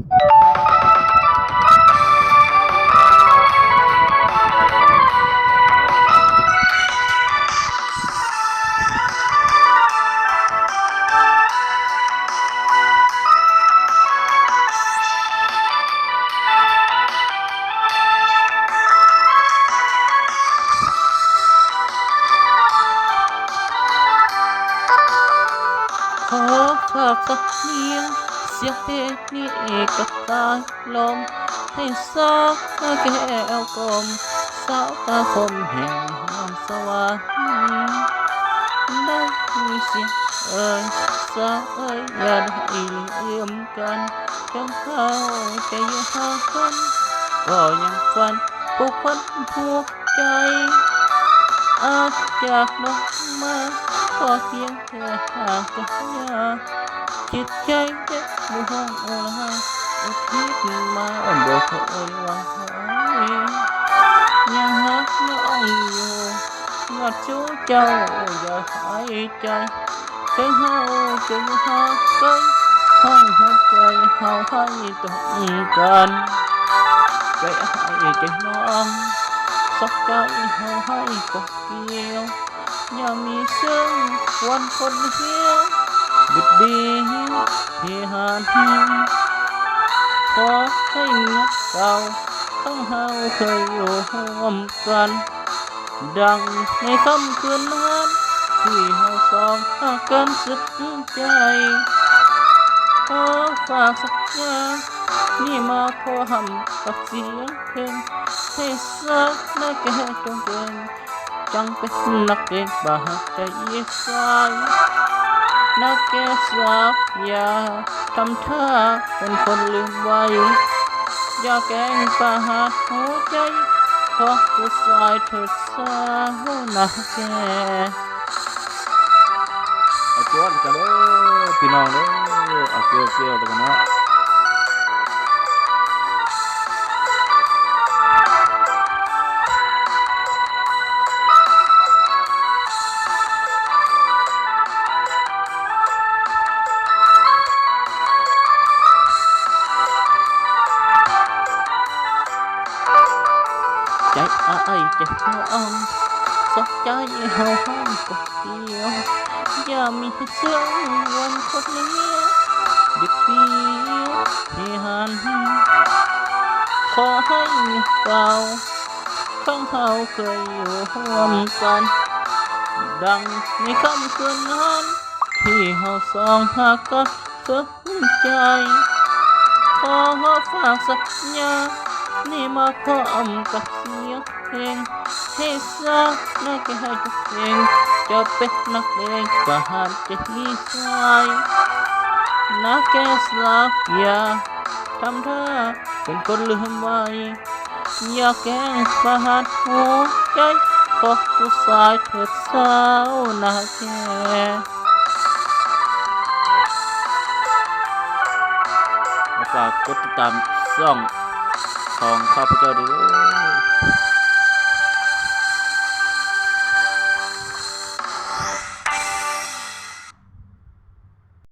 ขอฝากสักเนียงเสียงเพลงนี้กับสายลมให้สาวแก้วกลมสาวตาคมแห่งสวรรค์ได้มีเสียงสาวอย่าได้ลืมกันจังเข้าใจหากันก็ยังฝันผูกพันผูกใจอาจจากน้องมาก็เพียงแค่หากจะยาจิตใจเด็กดูห้องโอลาอุทิศมาบ่เคยหวังหายยังหักน้องอยู่ยอดชูเจ้าอย่าหายใจถึงเฮาจะอยู่ห่างไกลห้องหัวใจเฮาให้ต้องกันใจให้ใจน้องสักใจเฮาให้กดเกี่ยวอย่ามีซึ่งวันคนเหี่ยวบิดเบี้ยวที่หานขอให้เงียบเก่าทั้งเฮาเคยอยู่ร่วมกันดังในค่ำคืนนั้นที่เฮาสองหากันสุดใจขอฝากสักอย่างนี่มาพอหำกับเสียงเพลงให้สักนักแก่จงเก่งจังเป็นนักเก่งบาดใจสายนักแก่สาวอย่าทำท่าเป็นคนลืมไว้อย่าแกล้งประหารหัวใจขอผู้ชายเถิดสาวนักแก่เอาจวดกันเลยพี่น้องเลยเอาเกี่ยวแล้วกันเนาะใจอ้ายใจน้องสกใจเฮาห้องกดเกี่ยวอย่ามีเสียงวันคนเลี้ยบิดเบี้ยวที่หันขอให้เก่าข้างเฮาเคยอยู่ร่วมกันดังในค่ำคืนนั้นที่เฮาสองหากันสุดใจขอฝากสักอย่างนี่มาพร้อมกับเสียงเพลงให้สักนักให้ทุกเพลงจะเป็นนักเลงประหารใจสายนักแก่สาวอย่าทำท่าเป็นคนลืมไว้อย่าแกล้งประหารหัวใจขอผู้ชายเถิดสาวนักแก่ฝากกดติดตามช่องของข้าพเจ้าด้วย